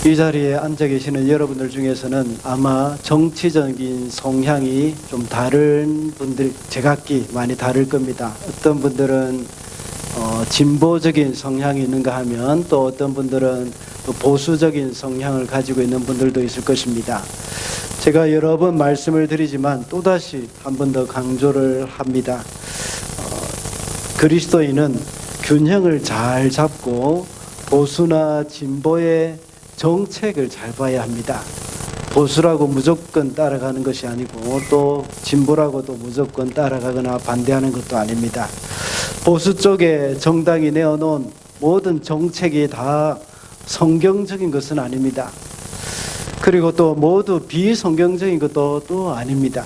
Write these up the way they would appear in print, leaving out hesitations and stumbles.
이 자리에 앉아 계시는 여러분들 중에서는 아마 정치적인 성향이 좀 다른 분들, 제각기 많이 다를 겁니다. 어떤 분들은 진보적인 성향이 있는가 하면 또 어떤 분들은 보수적인 성향을 가지고 있는 분들도 있을 것입니다. 제가 여러 번 말씀을 드리지만 또다시 한 번 더 강조를 합니다. 그리스도인은 균형을 잘 잡고 보수나 진보의 정책을 잘 봐야 합니다. 보수라고 무조건 따라가는 것이 아니고 또 진보라고도 무조건 따라가거나 반대하는 것도 아닙니다. 보수 쪽에 정당이 내어놓은 모든 정책이 다 성경적인 것은 아닙니다. 그리고 또 모두 비성경적인 것도 또 아닙니다.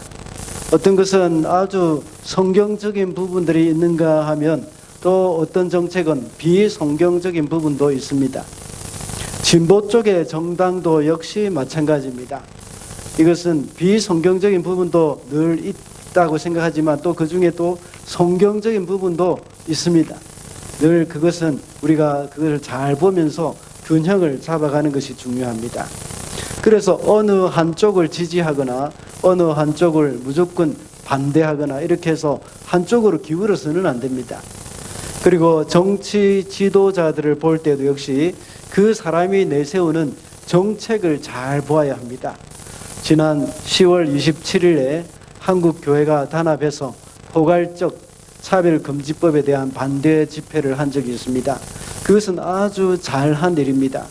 어떤 것은 아주 성경적인 부분들이 있는가 하면 또 어떤 정책은 비성경적인 부분도 있습니다. 진보 쪽의 정당도 역시 마찬가지입니다. 이것은 비성경적인 부분도 늘 있다고 생각하지만 또 그 중에 또 성경적인 부분도 있습니다. 늘 그것은 우리가 그것을 잘 보면서 균형을 잡아가는 것이 중요합니다. 그래서 어느 한쪽을 지지하거나 어느 한쪽을 무조건 반대하거나 이렇게 해서 한쪽으로 기울어서는 안 됩니다. 그리고 정치 지도자들을 볼 때도 역시 그 사람이 내세우는 정책을 잘 보아야 합니다. 지난 10월 27일에 한국교회가 단합해서 포괄적 차별금지법에 대한 반대 집회를 한 적이 있습니다. 그것은 아주 잘한 일입니다.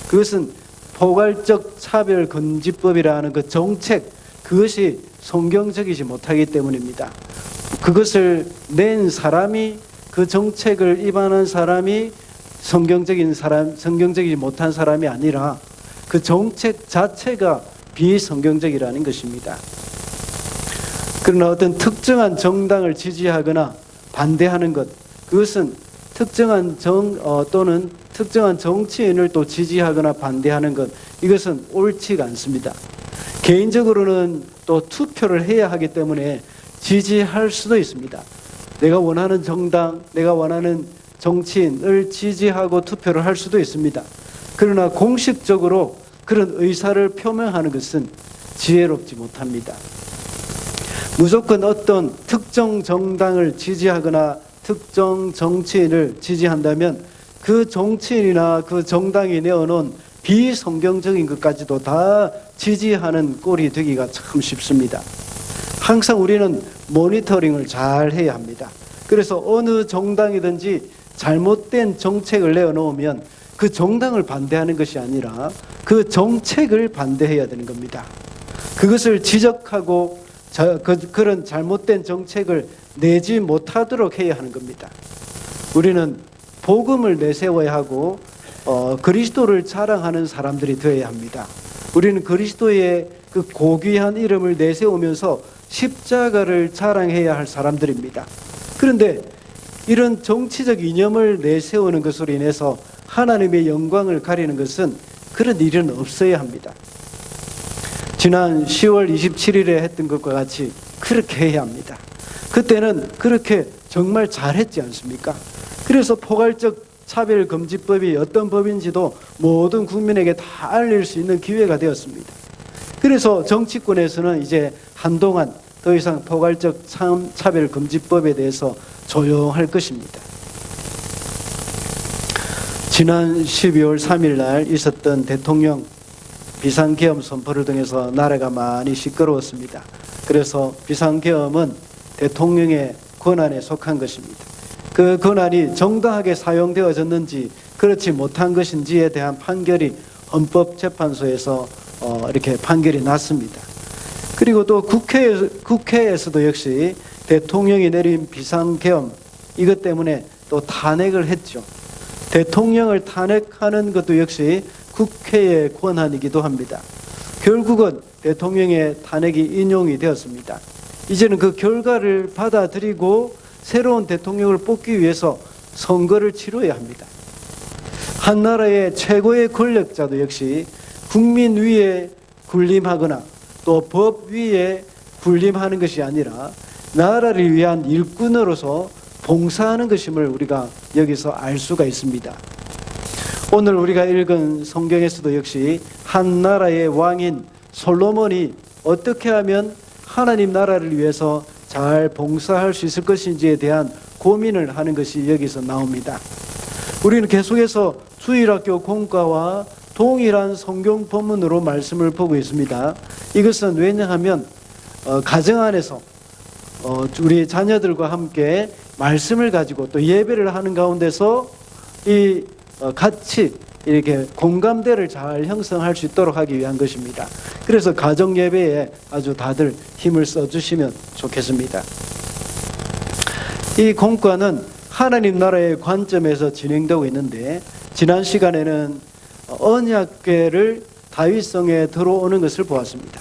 그것은 포괄적 차별금지법이라는 그 정책, 그것이 성경적이지 못하기 때문입니다. 그것을 낸 사람이, 그 정책을 입안한 사람이 성경적이지 못한 사람이 아니라 그 정책 자체가 비성경적이라는 것입니다. 그러나 어떤 특정한 정당을 지지하거나 반대하는 것, 그것은 특정한 또는 특정한 정치인을 또 지지하거나 반대하는 것, 이것은 옳지가 않습니다. 개인적으로는 또 투표를 해야 하기 때문에 지지할 수도 있습니다. 내가 원하는 정당, 내가 원하는 정치인을 지지하고 투표를 할 수도 있습니다. 그러나 공식적으로 그런 의사를 표명하는 것은 지혜롭지 못합니다. 무조건 어떤 특정 정당을 지지하거나 특정 정치인을 지지한다면 그 정치인이나 그 정당이 내어놓은 비성경적인 것까지도 다 지지하는 꼴이 되기가 참 쉽습니다. 항상 우리는 모니터링을 잘 해야 합니다. 그래서 어느 정당이든지 잘못된 정책을 내어놓으면 그 정당을 반대하는 것이 아니라 그 정책을 반대해야 되는 겁니다. 그것을 지적하고 그런 잘못된 정책을 내지 못하도록 해야 하는 겁니다. 우리는 복음을 내세워야 하고 그리스도를 자랑하는 사람들이 되어야 합니다. 우리는 그리스도의 그 고귀한 이름을 내세우면서 십자가를 자랑해야 할 사람들입니다. 그런데 이런 정치적 이념을 내세우는 것으로 인해서 하나님의 영광을 가리는 것은 그런 일은 없어야 합니다. 지난 10월 27일에 했던 것과 같이 그렇게 해야 합니다. 그때는 그렇게 정말 잘했지 않습니까? 그래서 포괄적 차별금지법이 어떤 법인지도 모든 국민에게 다 알릴 수 있는 기회가 되었습니다. 그래서 정치권에서는 이제 한동안 더 이상 포괄적 차별금지법에 대해서 조용할 것입니다. 지난 12월 3일 날 있었던 대통령 비상계엄 선포를 통해서 나라가 많이 시끄러웠습니다. 그래서 비상계엄은 대통령의 권한에 속한 것입니다. 그 권한이 정당하게 사용되어졌는지 그렇지 못한 것인지에 대한 판결이 헌법재판소에서 이렇게 판결이 났습니다. 그리고 또 국회에서도 역시 대통령이 내린 비상계엄 이것 때문에 또 탄핵을 했죠. 대통령을 탄핵하는 것도 역시 국회의 권한이기도 합니다. 결국은 대통령의 탄핵이 인용이 되었습니다. 이제는 그 결과를 받아들이고 새로운 대통령을 뽑기 위해서 선거를 치러야 합니다. 한 나라의 최고의 권력자도 역시 국민 위에 군림하거나 또 법 위에 군림하는 것이 아니라 나라를 위한 일꾼으로서 봉사하는 것임을 우리가 여기서 알 수가 있습니다. 오늘 우리가 읽은 성경에서도 역시 한 나라의 왕인 솔로몬이 어떻게 하면 하나님 나라를 위해서 잘 봉사할 수 있을 것인지에 대한 고민을 하는 것이 여기서 나옵니다. 우리는 계속해서 주일학교 공과와 동일한 성경 본문으로 말씀을 보고 있습니다. 이것은 왜냐하면 가정 안에서 우리 자녀들과 함께 말씀을 가지고 또 예배를 하는 가운데서 같이 이렇게 공감대를 잘 형성할 수 있도록 하기 위한 것입니다. 그래서 가정 예배에 아주 다들 힘을 써주시면 좋겠습니다. 이 공과는 하나님 나라의 관점에서 진행되고 있는데, 지난 시간에는 언약궤를 다윗성에 들어오는 것을 보았습니다.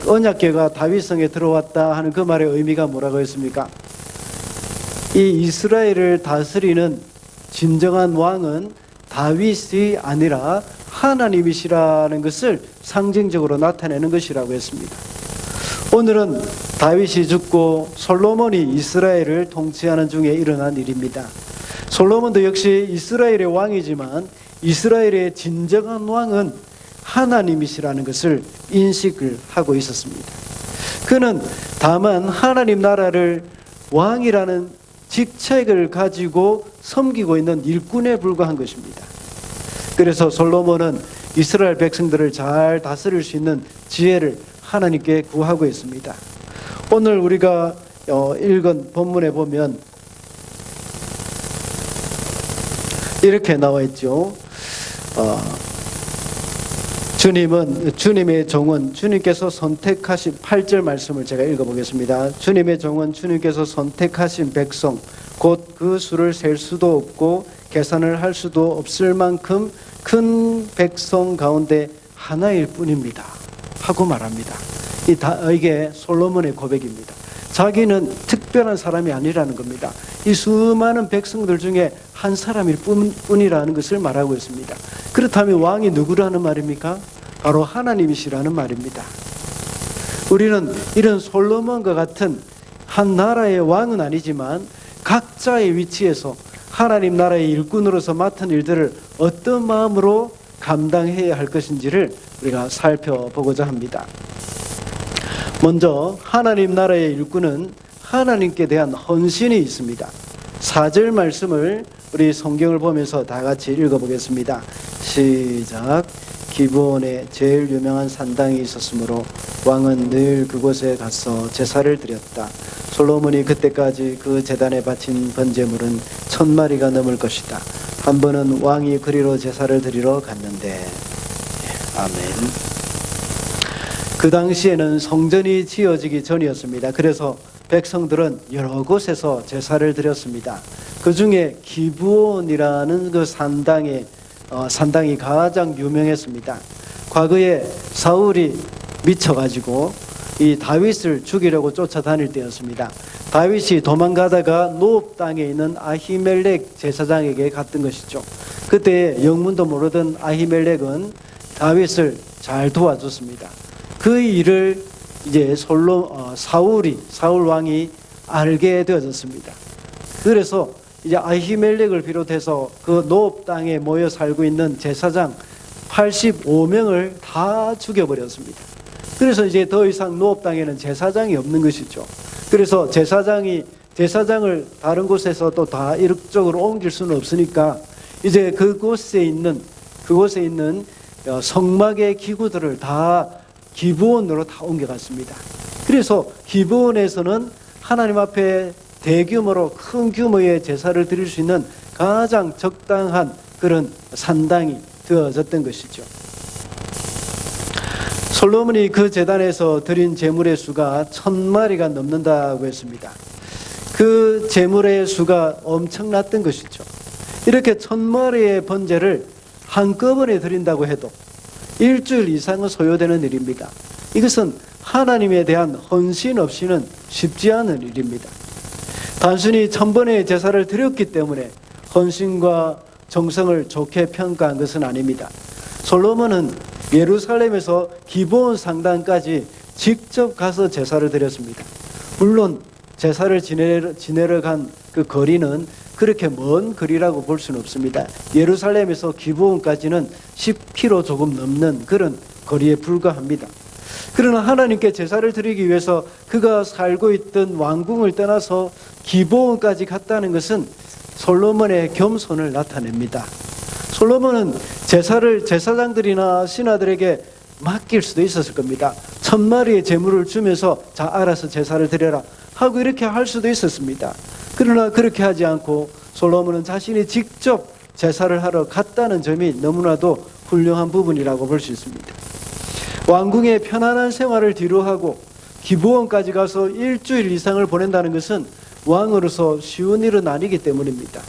언약궤가 다윗성에 들어왔다 하는 그 말의 의미가 뭐라고 했습니까? 이 이스라엘을 다스리는 진정한 왕은 다윗이 아니라 하나님이시라는 것을 상징적으로 나타내는 것이라고 했습니다. 오늘은 다윗이 죽고 솔로몬이 이스라엘을 통치하는 중에 일어난 일입니다. 솔로몬도 역시 이스라엘의 왕이지만 이스라엘의 진정한 왕은 하나님이시라는 것을 인식을 하고 있었습니다. 그는 다만 하나님 나라를 왕이라는 직책을 가지고 섬기고 있는 일꾼에 불과한 것입니다. 그래서 솔로몬은 이스라엘 백성들을 잘 다스릴 수 있는 지혜를 하나님께 구하고 있습니다. 오늘 우리가 읽은 본문에 보면 이렇게 나와 있죠. 주님의 종은 주님께서 선택하신 8절 말씀을 제가 읽어보겠습니다. 주님의 종은 주님께서 선택하신 백성 곧 그 수를 셀 수도 없고 계산을 할 수도 없을 만큼 큰 백성 가운데 하나일 뿐입니다 하고 말합니다. 이게 솔로몬의 고백입니다. 자기는 특별한 사람이 아니라는 겁니다. 이 수많은 백성들 중에 한 사람일 뿐이라는 것을 말하고 있습니다. 그렇다면 왕이 누구라는 말입니까? 바로 하나님이시라는 말입니다. 우리는 이런 솔로몬과 같은 한 나라의 왕은 아니지만 각자의 위치에서 하나님 나라의 일꾼으로서 맡은 일들을 어떤 마음으로 감당해야 할 것인지를 우리가 살펴보고자 합니다. 먼저 하나님 나라의 일꾼은 하나님께 대한 헌신이 있습니다. 4절 말씀을 우리 성경을 보면서 다 같이 읽어보겠습니다. 시작. 기브온에 제일 유명한 산당이 있었으므로 왕은 늘 그곳에 가서 제사를 드렸다. 솔로몬이 그때까지 그 제단에 바친 번제물은 1000마리가 넘을 것이다. 한 번은 왕이 그리로 제사를 드리러 갔는데, 아멘. 그 당시에는 성전이 지어지기 전이었습니다. 그래서 백성들은 여러 곳에서 제사를 드렸습니다. 그 중에 기브온이라는 그 산당이 가장 유명했습니다. 과거에 사울이 미쳐가지고 이 다윗을 죽이려고 쫓아다닐 때였습니다. 다윗이 도망가다가 노업 땅에 있는 아히멜렉 제사장에게 갔던 것이죠. 그때 영문도 모르던 아히멜렉은 다윗을 잘 도와줬습니다. 그 일을 이제 사울 왕이 알게 되어졌습니다. 그래서 이제 아히멜렉을 비롯해서 그 노업 땅에 모여 살고 있는 제사장 85명을 다 죽여버렸습니다. 그래서 이제 더 이상 노업 땅에는 제사장이 없는 것이죠. 그래서 제사장을 다른 곳에서 또 다 이력적으로 옮길 수는 없으니까 이제 그곳에 있는 성막의 기구들을 다 기브온으로 다 옮겨갔습니다. 그래서 기브온에서는 하나님 앞에 대규모로 큰 규모의 제사를 드릴 수 있는 가장 적당한 그런 산당이 되어졌던 것이죠. 솔로몬이 그 제단에서 드린 제물의 수가 1000마리가 넘는다고 했습니다. 그 제물의 수가 엄청났던 것이죠. 이렇게 1000마리의 번제를 한꺼번에 드린다고 해도 일주일 이상은 소요되는 일입니다. 이것은 하나님에 대한 헌신 없이는 쉽지 않은 일입니다. 단순히 1000번의 제사를 드렸기 때문에 헌신과 정성을 좋게 평가한 것은 아닙니다. 솔로몬은 예루살렘에서 기브온 상당까지 직접 가서 제사를 드렸습니다. 물론 제사를 지내러 간 그 거리는 그렇게 먼 거리라고 볼 수는 없습니다. 예루살렘에서 기브온까지는 10km 조금 넘는 그런 거리에 불과합니다. 그러나 하나님께 제사를 드리기 위해서 그가 살고 있던 왕궁을 떠나서 기브온까지 갔다는 것은 솔로몬의 겸손을 나타냅니다. 솔로몬은 제사를 제사장들이나 신하들에게 맡길 수도 있었을 겁니다. 1000마리의 제물을 주면서 자, 알아서 제사를 드려라 하고 이렇게 할 수도 있었습니다. 그러나 그렇게 하지 않고 솔로몬은 자신이 직접 제사를 하러 갔다는 점이 너무나도 훌륭한 부분이라고 볼 수 있습니다. 왕궁의 편안한 생활을 뒤로하고 기브온까지 가서 일주일 이상을 보낸다는 것은 왕으로서 쉬운 일은 아니기 때문입니다.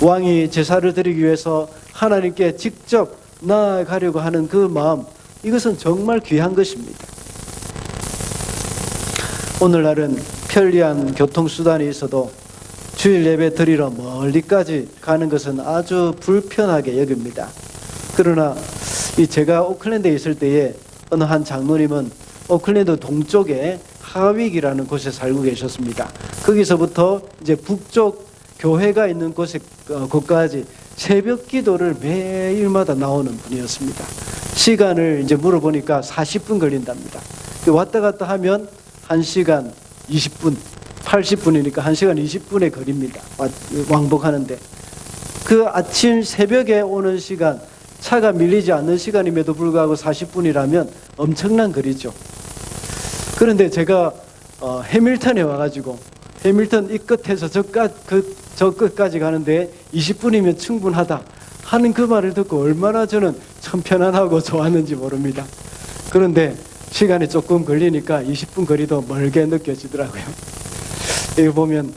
왕이 제사를 드리기 위해서 하나님께 직접 나아가려고 하는 그 마음, 이것은 정말 귀한 것입니다. 오늘날은 편리한 교통수단이 있어도 주일 예배 드리러 멀리까지 가는 것은 아주 불편하게 여깁니다. 그러나 제가 오클랜드에 있을 때에 어느 한 장로님은 오클랜드 동쪽에 하윅이라는 곳에 살고 계셨습니다. 거기서부터 이제 북쪽 교회가 있는 곳까지 새벽 기도를 매일마다 나오는 분이었습니다. 시간을 이제 물어보니까 40분 걸린답니다. 왔다 갔다 하면 1시간 20분, 80분이니까 1시간 20분의 거리입니다. 왕복하는데. 그 아침 새벽에 오는 시간, 차가 밀리지 않는 시간임에도 불구하고 40분이라면 엄청난 거리죠. 그런데 제가 해밀턴에 와가지고 해밀턴 이 끝에서 저 끝까지 가는데 20분이면 충분하다 하는 그 말을 듣고 얼마나 저는 참 편안하고 좋았는지 모릅니다. 그런데 시간이 조금 걸리니까 20분 거리도 멀게 느껴지더라고요. 여기 보면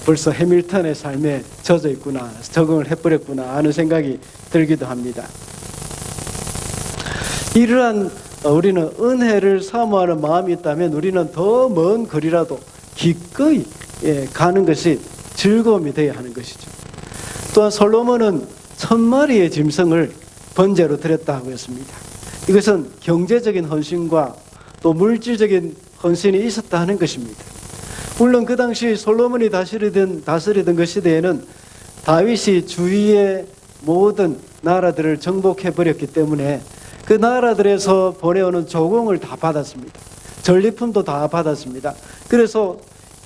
벌써 해밀턴의 삶에 젖어 있구나, 적응을 해버렸구나 하는 생각이 들기도 합니다. 이러한 우리는 은혜를 사모하는 마음이 있다면 우리는 더 먼 거리라도 기꺼이 가는 것이 즐거움이 되어야 하는 것이죠. 또한 솔로몬은 1000마리의 짐승을 번제로 드렸다고 했습니다. 이것은 경제적인 헌신과 또 물질적인 헌신이 있었다 하는 것입니다. 물론 그 당시 솔로몬이 다스리던 그 시대에는 다윗이 주위의 모든 나라들을 정복해버렸기 때문에 그 나라들에서 보내오는 조공을 다 받았습니다. 전리품도 다 받았습니다. 그래서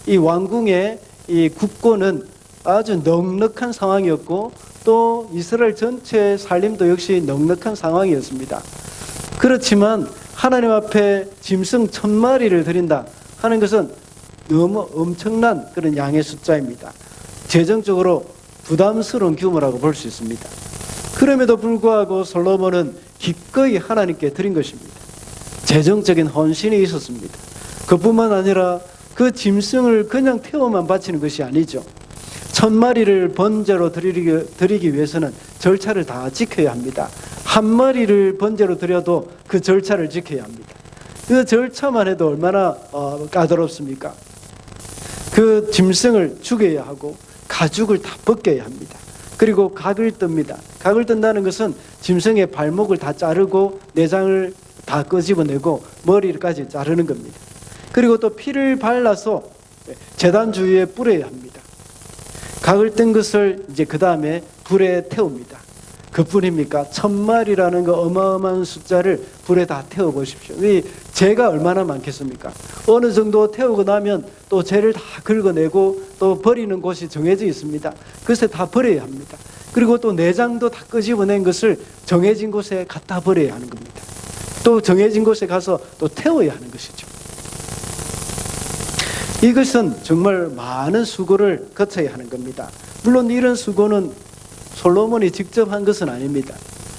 이 왕궁의 이 국고는 아주 넉넉한 상황이었고 또 이스라엘 전체의 살림도 역시 넉넉한 상황이었습니다. 그렇지만 하나님 앞에 짐승 1000마리를 드린다 하는 것은 너무 엄청난 그런 양의 숫자입니다. 재정적으로 부담스러운 규모라고 볼 수 있습니다. 그럼에도 불구하고 솔로몬은 기꺼이 하나님께 드린 것입니다. 재정적인 헌신이 있었습니다. 그뿐만 아니라 그 짐승을 그냥 태워만 바치는 것이 아니죠. 1000마리를 번제로 드리기 위해서는 절차를 다 지켜야 합니다. 한 마리를 번제로 드려도 그 절차를 지켜야 합니다. 그 절차만 해도 얼마나 까다롭습니까? 그 짐승을 죽여야 하고 가죽을 다 벗겨야 합니다. 그리고 각을 뜹니다. 각을 뜬다는 것은 짐승의 발목을 다 자르고 내장을 다 끄집어내고 머리까지 자르는 겁니다. 그리고 또 피를 발라서 제단 주위에 뿌려야 합니다. 각을 뜬 것을 이제 그 다음에 불에 태웁니다. 그뿐입니까? 1000마리라는 그 어마어마한 숫자를 불에 다 태워 보십시오. 이 재가 얼마나 많겠습니까? 어느 정도 태우고 나면 또 재를 다 긁어내고 또 버리는 곳이 정해져 있습니다. 그것에 다 버려야 합니다. 그리고 또 내장도 다 끄집어낸 것을 정해진 곳에 갖다 버려야 하는 겁니다. 또 정해진 곳에 가서 또 태워야 하는 것이죠. 이것은 정말 많은 수고를 거쳐야 하는 겁니다. 물론 이런 수고는 솔로몬이 직접 한 것은 아닙니다.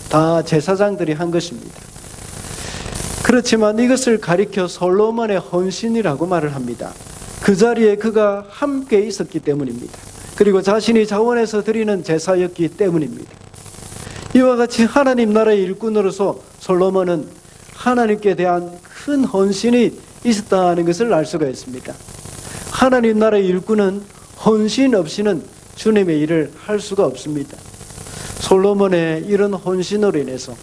다 제사장들이 한 것입니다. 그렇지만 이것을 가리켜 솔로몬의 헌신이라고 말을 합니다. 그 자리에 그가 함께 있었기 때문입니다. 그리고 자신이 자원해서 드리는 제사였기 때문입니다. 이와 같이 하나님 나라의 일꾼으로서 솔로몬은 하나님께 대한 큰 헌신이 있었다는 것을 알 수가 있습니다. 하나님 나라의 일꾼은 헌신 없이는 주님의 일을 할 수가 없습니다. 솔로몬의 이런 헌신으로 인해서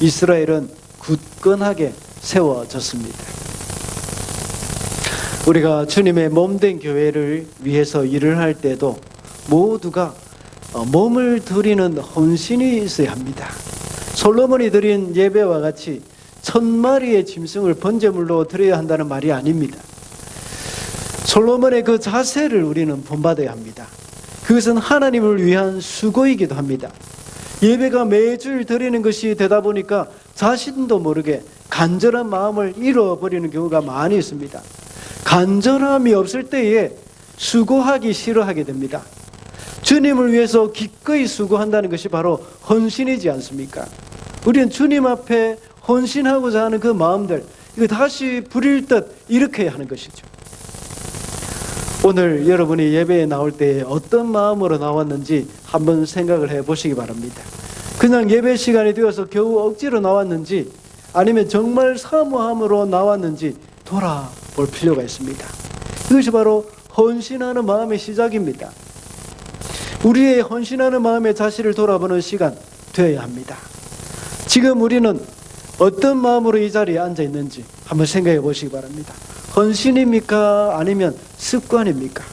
이스라엘은 굳건하게 세워졌습니다. 우리가 주님의 몸된 교회를 위해서 일을 할 때도 모두가 몸을 드리는 헌신이 있어야 합니다. 솔로몬이 드린 예배와 같이 1000마리의 짐승을 번제물로 드려야 한다는 말이 아닙니다. 솔로몬의 그 자세를 우리는 본받아야 합니다. 그것은 하나님을 위한 수고이기도 합니다. 예배가 매주일 드리는 것이 되다 보니까 자신도 모르게 간절한 마음을 잃어버리는 경우가 많이 있습니다. 간절함이 없을 때에 수고하기 싫어하게 됩니다. 주님을 위해서 기꺼이 수고한다는 것이 바로 헌신이지 않습니까? 우리는 주님 앞에 헌신하고자 하는 그 마음들, 이거 다시 부릴 듯 일으켜야 하는 것이죠. 오늘 여러분이 예배에 나올 때 어떤 마음으로 나왔는지 한번 생각을 해보시기 바랍니다. 그냥 예배 시간이 되어서 겨우 억지로 나왔는지 아니면 정말 사모함으로 나왔는지 돌아볼 필요가 있습니다. 이것이 바로 헌신하는 마음의 시작입니다. 우리의 헌신하는 마음의 자신을 돌아보는 시간 되어야 합니다. 지금 우리는 어떤 마음으로 이 자리에 앉아 있는지 한번 생각해 보시기 바랍니다. 헌신입니까? 아니면 습관입니까?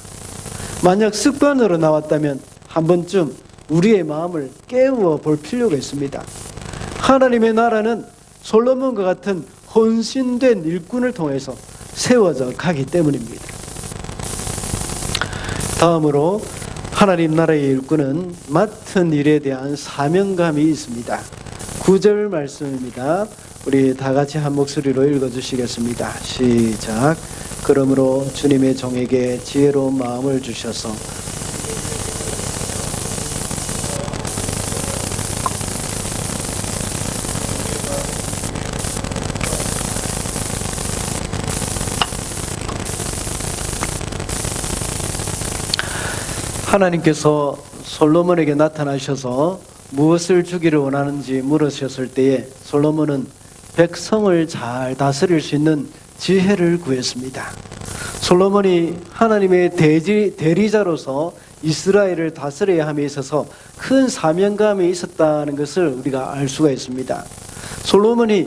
만약 습관으로 나왔다면 한 번쯤 우리의 마음을 깨워 볼 필요가 있습니다. 하나님의 나라는 솔로몬과 같은 헌신된 일꾼을 통해서 세워져 가기 때문입니다. 다음으로 하나님 나라의 일꾼은 맡은 일에 대한 사명감이 있습니다. 9절 말씀입니다. 우리 다 같이 한 목소리로 읽어주시겠습니다. 시작. 그러므로 주님의 종에게 지혜로운 마음을 주셔서 하나님께서 솔로몬에게 나타나셔서 무엇을 주기를 원하는지 물으셨을 때에 솔로몬은 백성을 잘 다스릴 수 있는 지혜를 구했습니다. 솔로몬이 하나님의 대리자로서 이스라엘을 다스려야 함에 있어서 큰 사명감이 있었다는 것을 우리가 알 수가 있습니다. 솔로몬이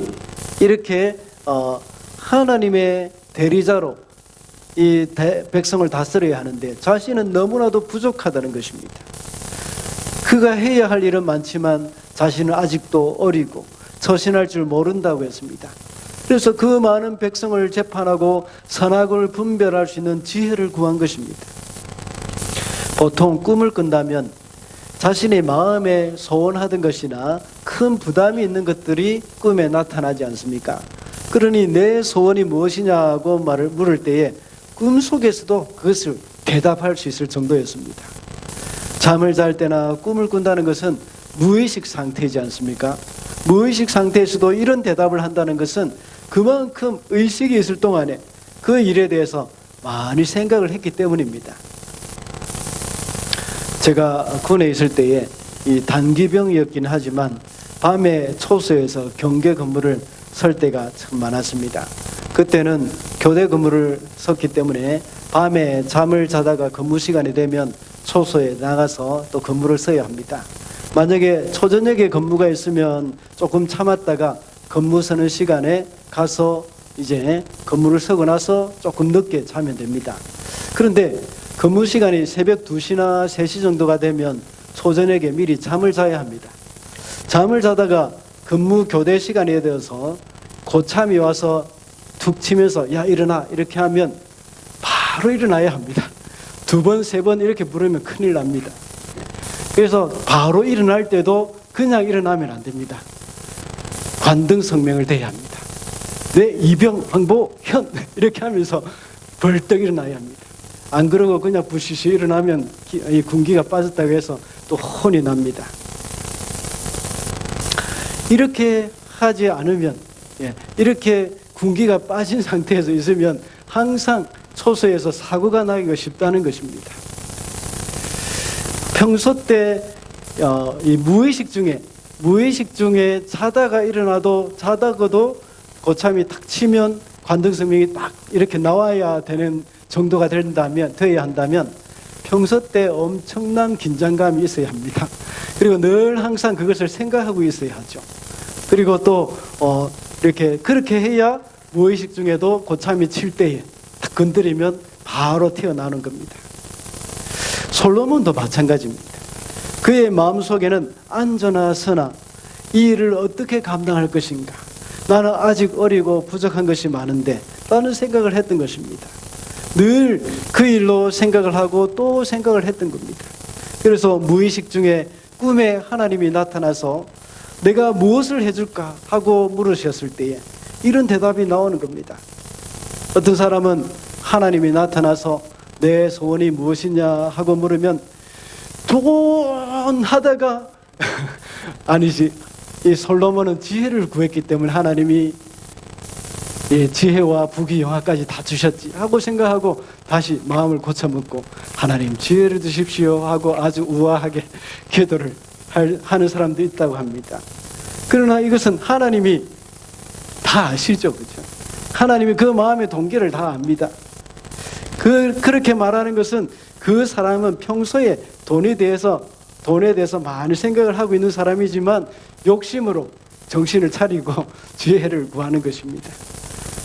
이렇게 하나님의 대리자로 이 백성을 다스려야 하는데 자신은 너무나도 부족하다는 것입니다. 그가 해야 할 일은 많지만 자신은 아직도 어리고 처신할 줄 모른다고 했습니다. 그래서 그 많은 백성을 재판하고 선악을 분별할 수 있는 지혜를 구한 것입니다. 보통 꿈을 꾼다면 자신의 마음에 소원하던 것이나 큰 부담이 있는 것들이 꿈에 나타나지 않습니까? 그러니 내 소원이 무엇이냐고 물을 때에 꿈속에서도 그것을 대답할 수 있을 정도였습니다. 잠을 잘 때나 꿈을 꾼다는 것은 무의식 상태이지 않습니까? 무의식 상태에서도 이런 대답을 한다는 것은 그만큼 의식이 있을 동안에 그 일에 대해서 많이 생각을 했기 때문입니다. 제가 군에 있을 때에 이 단기병이었긴 하지만 밤에 초소에서 경계 근무를 설 때가 참 많았습니다. 그때는 교대 근무를 섰기 때문에 밤에 잠을 자다가 근무 시간이 되면 초소에 나가서 또 근무를 서야 합니다. 만약에 초저녁에 근무가 있으면 조금 참았다가 근무 서는 시간에 가서 이제 근무를 서고 나서 조금 늦게 자면 됩니다. 그런데 근무 시간이 새벽 2시나 3시 정도가 되면 초저녁에 미리 잠을 자야 합니다. 잠을 자다가 근무 교대 시간이 되어서 고참이 와서 툭 치면서 야 일어나 이렇게 하면 바로 일어나야 합니다. 2번, 3번 이렇게 부르면 큰일 납니다. 그래서 바로 일어날 때도 그냥 일어나면 안 됩니다. 관등성명을 대해야 합니다. 내 이병황보현 이렇게 하면서 벌떡 일어나야 합니다. 안 그러고 그냥 부시시 일어나면 이 군기가 빠졌다고 해서 또 혼이 납니다. 이렇게 하지 않으면 이렇게 군기가 빠진 상태에서 있으면 항상 초소에서 사고가 나기가 쉽다는 것입니다. 평소 때 이 무의식 중에 자다가 일어나도 자다가도 고참이 탁 치면 관등성명이 딱 이렇게 나와야 되는 정도가 되어야 한다면 평소 때 엄청난 긴장감이 있어야 합니다. 그리고 늘 항상 그것을 생각하고 있어야 하죠. 그리고 또 이렇게 그렇게 해야 무의식 중에도 고참이 칠 때에 딱 건드리면 바로 튀어나오는 겁니다. 솔로몬도 마찬가지입니다. 그의 마음속에는 앉으나 서나 이 일을 어떻게 감당할 것인가, 나는 아직 어리고 부족한 것이 많은데 라는 생각을 했던 것입니다. 늘 그 일로 생각을 하고 또 생각을 했던 겁니다. 그래서 무의식 중에 꿈에 하나님이 나타나서 내가 무엇을 해줄까 하고 물으셨을 때에 이런 대답이 나오는 겁니다. 어떤 사람은 하나님이 나타나서 내 소원이 무엇이냐 하고 물으면 돈 하다가 아니지, 이 솔로몬은 지혜를 구했기 때문에 하나님이 지혜와 부귀영화까지 다 주셨지 하고 생각하고 다시 마음을 고쳐먹고 하나님 지혜를 주십시오 하고 아주 우아하게 기도를 하는 사람도 있다고 합니다. 그러나 이것은 하나님이 다 아시죠, 그죠? 하나님이 그 마음의 동기를 다 압니다. 그렇게 말하는 것은 그 사람은 평소에 돈에 대해서 많이 생각을 하고 있는 사람이지만 욕심으로 정신을 차리고 지혜를 구하는 것입니다.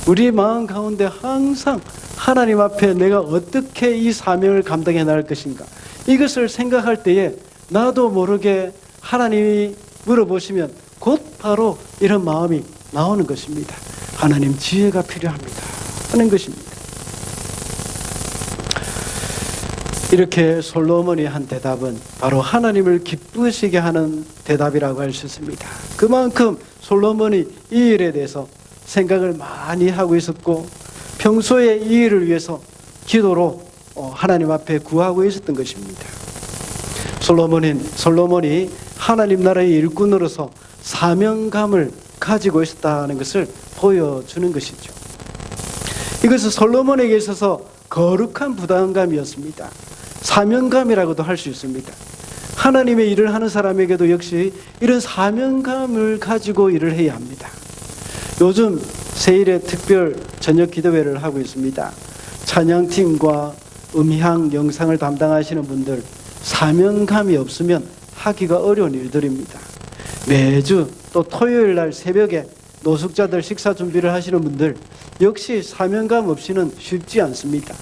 우리의 마음 가운데 항상 하나님 앞에 내가 어떻게 이 사명을 감당해 나갈 것인가, 이것을 생각할 때에 나도 모르게 하나님이 물어보시면 곧 바로 이런 마음이 나오는 것입니다. 하나님 지혜가 필요합니다 하는 것입니다. 이렇게 솔로몬이 한 대답은 바로 하나님을 기쁘시게 하는 대답이라고 할 수 있습니다. 그만큼 솔로몬이 이 일에 대해서 생각을 많이 하고 있었고 평소에 이 일을 위해서 기도로 하나님 앞에 구하고 있었던 것입니다. 솔로몬이 하나님 나라의 일꾼으로서 사명감을 가지고 있었다는 것을 보여주는 것이죠. 이것은 솔로몬에게 있어서 거룩한 부담감이었습니다. 사명감이라고도 할 수 있습니다. 하나님의 일을 하는 사람에게도 역시 이런 사명감을 가지고 일을 해야 합니다. 요즘 세일의 특별 저녁 기도회를 하고 있습니다. 찬양팀과 음향 영상을 담당하시는 분들, 사명감이 없으면 하기가 어려운 일들입니다. 매주 또 토요일 날 새벽에 노숙자들 식사 준비를 하시는 분들 역시 사명감 없이는 쉽지 않습니다.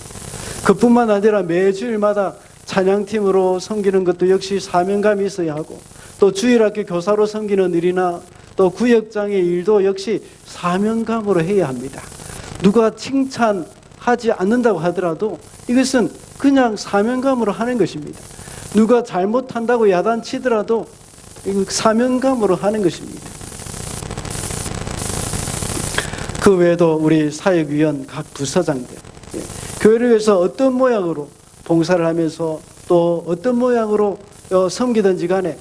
그뿐만 아니라 매주일마다 찬양팀으로 섬기는 것도 역시 사명감이 있어야 하고, 또 주일학교 교사로 섬기는 일이나 또 구역장의 일도 역시 사명감으로 해야 합니다. 누가 칭찬하지 않는다고 하더라도 이것은 그냥 사명감으로 하는 것입니다. 누가 잘못한다고 야단치더라도 사명감으로 하는 것입니다. 그 외에도 우리 사역위원 각 부서장들, 교회를 위해서 어떤 모양으로 봉사를 하면서 또 어떤 모양으로 섬기든지 간에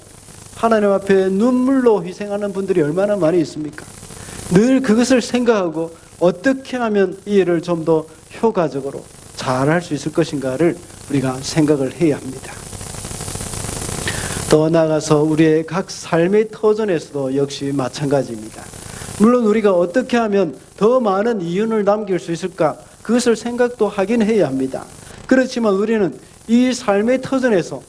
하나님 앞에 눈물로 희생하는 분들이 얼마나 많이 있습니까? 늘 그것을 생각하고 어떻게 하면 이 일을 좀 더 효과적으로 잘할 수 있을 것인가를 우리가 생각을 해야 합니다. 더 나아가서 우리의 각 삶의 터전에서도 역시 마찬가지입니다. 물론 우리가 어떻게 하면 더 많은 이윤을 남길 수 있을까, 그것을 생각도 하긴 해야 합니다. 그렇지만 우리는 이 삶의 터전에서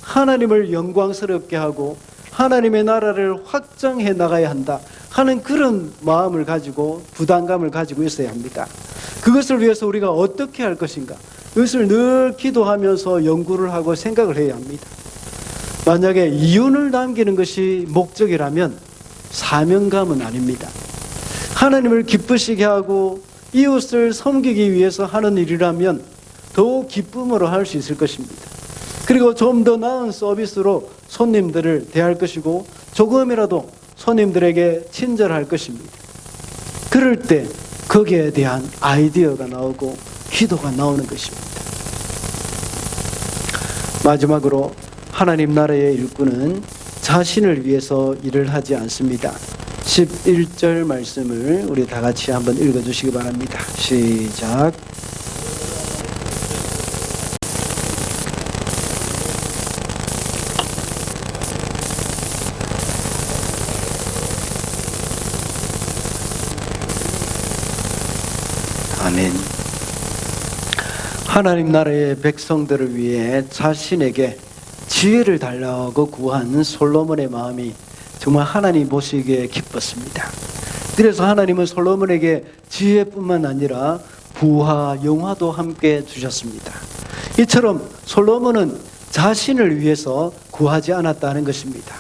하나님을 영광스럽게 하고 하나님의 나라를 확장해 나가야 한다 하는 그런 마음을 가지고 부담감을 가지고 있어야 합니다. 그것을 위해서 우리가 어떻게 할 것인가, 그것을 늘 기도하면서 연구를 하고 생각을 해야 합니다. 만약에 이윤을 남기는 것이 목적이라면 사명감은 아닙니다. 하나님을 기쁘시게 하고 이웃을 섬기기 위해서 하는 일이라면 더욱 기쁨으로 할 수 있을 것입니다. 그리고 좀 더 나은 서비스로 손님들을 대할 것이고 조금이라도 손님들에게 친절할 것입니다. 그럴 때 거기에 대한 아이디어가 나오고 기도가 나오는 것입니다. 마지막으로 하나님 나라의 일꾼은 자신을 위해서 일을 하지 않습니다. 11절 말씀을 우리 다 같이 한번 읽어주시기 바랍니다. 시작. 아멘. 하나님 나라의 백성들을 위해 자신에게 지혜를 달라고 구한 솔로몬의 마음이 정말 하나님 보시기에 기뻤습니다. 그래서 하나님은 솔로몬에게 지혜뿐만 아니라 부와 영화도 함께 주셨습니다. 이처럼 솔로몬은 자신을 위해서 구하지 않았다는 것입니다.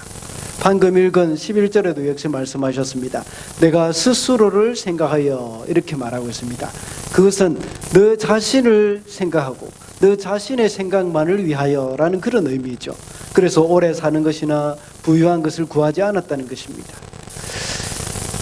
방금 읽은 11절에도 역시 말씀하셨습니다. 내가 스스로를 생각하여 이렇게 말하고 있습니다. 그것은 너 자신을 생각하고 너 자신의 생각만을 위하여라는 그런 의미죠. 그래서 오래 사는 것이나 부유한 것을 구하지 않았다는 것입니다.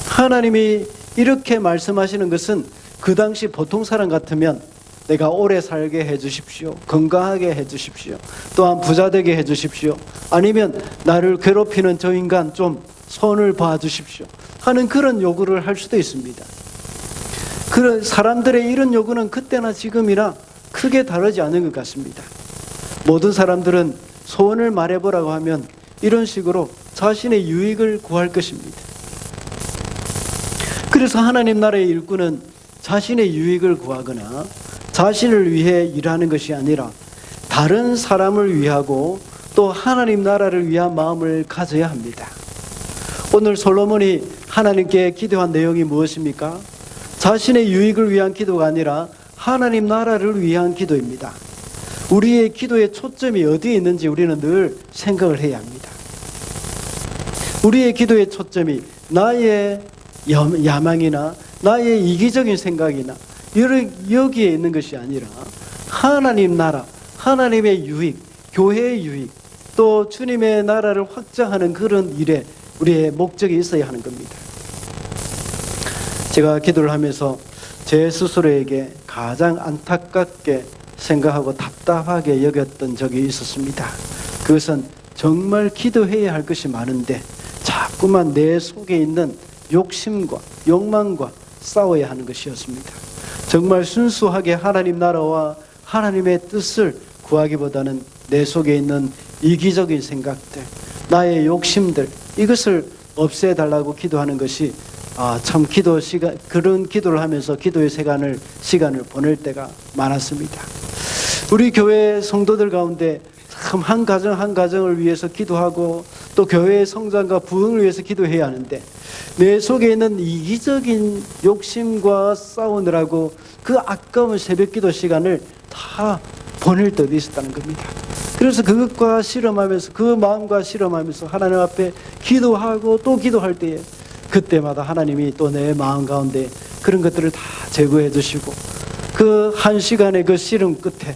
하나님이 이렇게 말씀하시는 것은 그 당시 보통 사람 같으면 내가 오래 살게 해주십시오. 건강하게 해주십시오. 또한 부자 되게 해주십시오. 아니면 나를 괴롭히는 저 인간 좀 손을 봐주십시오. 하는 그런 요구를 할 수도 있습니다. 그런 사람들의 이런 요구는 그때나 지금이나 크게 다르지 않은 것 같습니다. 모든 사람들은 소원을 말해보라고 하면 이런 식으로 자신의 유익을 구할 것입니다. 그래서 하나님 나라의 일꾼은 자신의 유익을 구하거나 자신을 위해 일하는 것이 아니라 다른 사람을 위하고 또 하나님 나라를 위한 마음을 가져야 합니다. 오늘 솔로몬이 하나님께 기도한 내용이 무엇입니까? 자신의 유익을 위한 기도가 아니라 하나님 나라를 위한 기도입니다. 우리의 기도의 초점이 어디에 있는지 우리는 늘 생각을 해야 합니다. 우리의 기도의 초점이 나의 야망이나 나의 이기적인 생각이나 여기에 있는 것이 아니라 하나님 나라, 하나님의 유익, 교회의 유익, 또 주님의 나라를 확장하는 그런 일에 우리의 목적이 있어야 하는 겁니다. 제가 기도를 하면서 제 스스로에게 가장 안타깝게 생각하고 답답하게 여겼던 적이 있었습니다. 그것은 정말 기도해야 할 것이 많은데 자꾸만 내 속에 있는 욕심과 욕망과 싸워야 하는 것이었습니다. 정말 순수하게 하나님 나라와 하나님의 뜻을 구하기보다는 내 속에 있는 이기적인 생각들, 나의 욕심들, 이것을 없애달라고 기도하는 것이 참 기도 시간, 그런 기도를 하면서 기도의 시간을 보낼 때가 많았습니다. 우리 교회 성도들 가운데 참 한 가정 한 가정을 위해서 기도하고 또 교회의 성장과 부흥을 위해서 기도해야 하는데 내 속에 있는 이기적인 욕심과 싸우느라고 그 아까운 새벽 기도 시간을 다 보낼 때도 있었다는 겁니다. 그래서 그것과 실험하면서 그 마음과 실험하면서 하나님 앞에 기도하고 또 기도할 때에 그때마다 하나님이 또 내 마음 가운데 그런 것들을 다 제거해 주시고 그 한 시간의 그 실험 끝에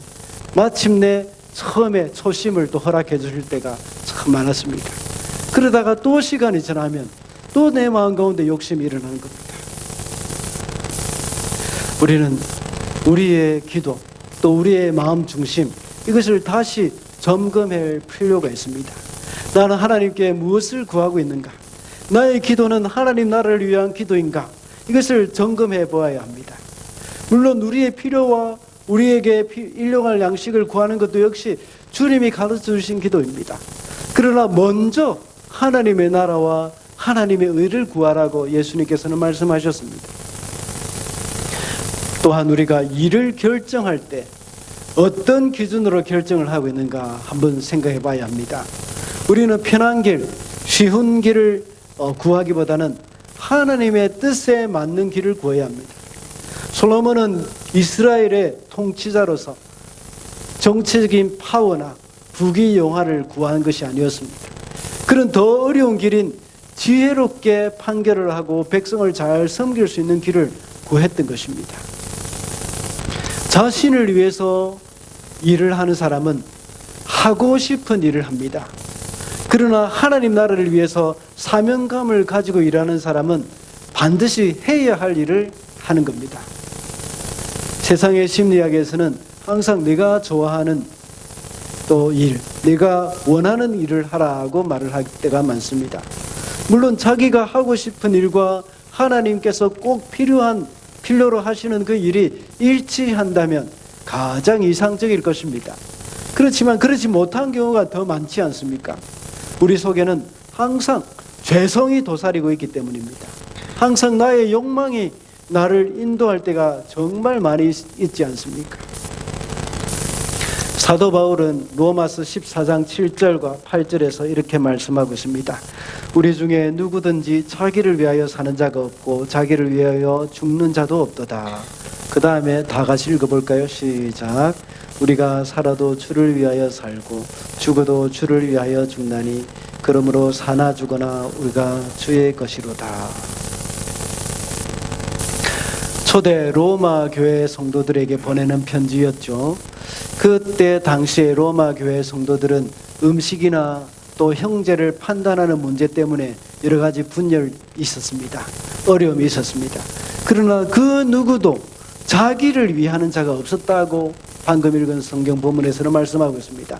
마침내 처음에 초심을 또 허락해 주실 때가 참 많았습니다. 그러다가 또 시간이 지나면 또 내 마음 가운데 욕심이 일어나는 겁니다. 우리는 우리의 기도 또 우리의 마음 중심 이것을 다시 점검할 필요가 있습니다. 나는 하나님께 무엇을 구하고 있는가? 나의 기도는 하나님 나라를 위한 기도인가? 이것을 점검해 보아야 합니다. 물론 우리의 필요와 우리에게 일용할 양식을 구하는 것도 역시 주님이 가르쳐 주신 기도입니다. 그러나 먼저 하나님의 나라와 하나님의 의를 구하라고 예수님께서는 말씀하셨습니다. 또한 우리가 일을 결정할 때 어떤 기준으로 결정을 하고 있는가 한번 생각해 봐야 합니다. 우리는 편한 길, 쉬운 길을 구하기보다는 하나님의 뜻에 맞는 길을 구해야 합니다. 솔로몬은 이스라엘의 통치자로서 정치적인 파워나 부귀영화를 구하는 것이 아니었습니다. 그런 더 어려운 길인 지혜롭게 판결을 하고 백성을 잘 섬길 수 있는 길을 구했던 것입니다. 자신을 위해서 일을 하는 사람은 하고 싶은 일을 합니다. 그러나 하나님 나라를 위해서 사명감을 가지고 일하는 사람은 반드시 해야 할 일을 하는 겁니다. 세상의 심리학에서는 항상 내가 좋아하는 또 일, 내가 원하는 일을 하라고 말을 할 때가 많습니다. 물론 자기가 하고 싶은 일과 하나님께서 꼭 필요로 하시는 그 일이 일치한다면 가장 이상적일 것입니다. 그렇지만 그렇지 못한 경우가 더 많지 않습니까? 우리 속에는 항상 죄성이 도사리고 있기 때문입니다. 항상 나의 욕망이 나를 인도할 때가 정말 많이 있지 않습니까? 사도 바울은 로마서 14장 7절과 8절에서 이렇게 말씀하고 있습니다. 우리 중에 누구든지 자기를 위하여 사는 자가 없고 자기를 위하여 죽는 자도 없도다. 그 다음에 다 같이 읽어볼까요? 시작. 우리가 살아도 주를 위하여 살고 죽어도 주를 위하여 죽나니 그러므로 사나 죽거나 우리가 주의 것이로다. 초대 로마 교회 성도들에게 보내는 편지였죠. 그때 당시에 로마 교회 성도들은 음식이나 또 형제를 판단하는 문제 때문에 여러 가지 분열이 있었습니다. 어려움이 있었습니다. 그러나 그 누구도 자기를 위하는 자가 없었다고 방금 읽은 성경 본문에서는 말씀하고 있습니다.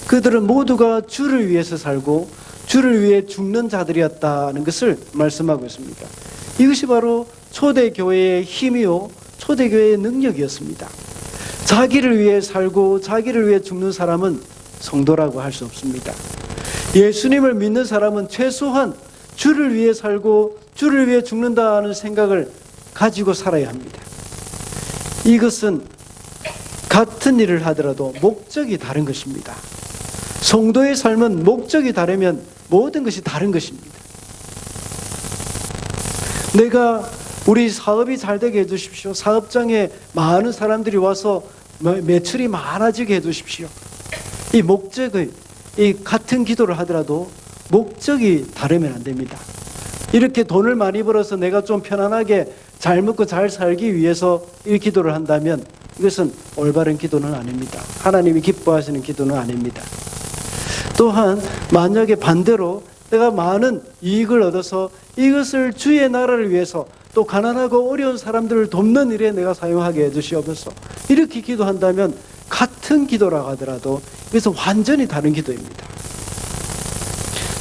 그들은 모두가 주를 위해서 살고 주를 위해 죽는 자들이었다는 것을 말씀하고 있습니다. 이것이 바로 초대교회의 힘이요 초대교회의 능력이었습니다. 자기를 위해 살고 자기를 위해 죽는 사람은 성도라고 할 수 없습니다. 예수님을 믿는 사람은 최소한 주를 위해 살고 주를 위해 죽는다는 생각을 가지고 살아야 합니다. 이것은 같은 일을 하더라도 목적이 다른 것입니다. 성도의 삶은 목적이 다르면 모든 것이 다른 것입니다. 내가 우리 사업이 잘 되게 해주십시오. 사업장에 많은 사람들이 와서 매출이 많아지게 해주십시오. 이 목적의 이 같은 기도를 하더라도 목적이 다르면 안 됩니다. 이렇게 돈을 많이 벌어서 내가 좀 편안하게 잘 먹고 잘 살기 위해서 이 기도를 한다면 이것은 올바른 기도는 아닙니다. 하나님이 기뻐하시는 기도는 아닙니다. 또한 만약에 반대로 내가 많은 이익을 얻어서 이것을 주의 나라를 위해서 또 가난하고 어려운 사람들을 돕는 일에 내가 사용하게 해주시옵소서, 이렇게 기도한다면 같은 기도라고 하더라도 이것은 완전히 다른 기도입니다.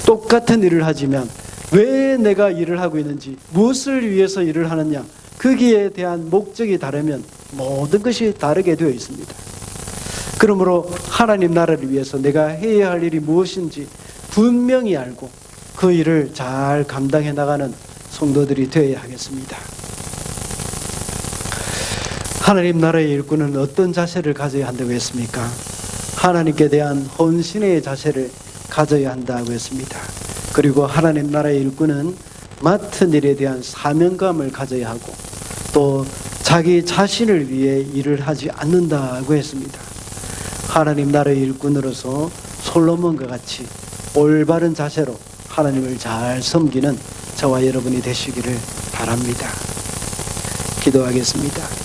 똑같은 일을 하지만 왜 내가 일을 하고 있는지, 무엇을 위해서 일을 하느냐, 거기에 대한 목적이 다르면 모든 것이 다르게 되어 있습니다. 그러므로 하나님 나라를 위해서 내가 해야 할 일이 무엇인지 분명히 알고 그 일을 잘 감당해 나가는 성도들이 되어야 하겠습니다. 하나님 나라의 일꾼은 어떤 자세를 가져야 한다고 했습니까? 하나님께 대한 헌신의 자세를 가져야 한다고 했습니다. 그리고 하나님 나라의 일꾼은 맡은 일에 대한 사명감을 가져야 하고 또 자기 자신을 위해 일을 하지 않는다고 했습니다. 하나님 나라의 일꾼으로서 솔로몬과 같이 올바른 자세로 하나님을 잘 섬기는 저와 여러분이 되시기를 바랍니다. 기도하겠습니다.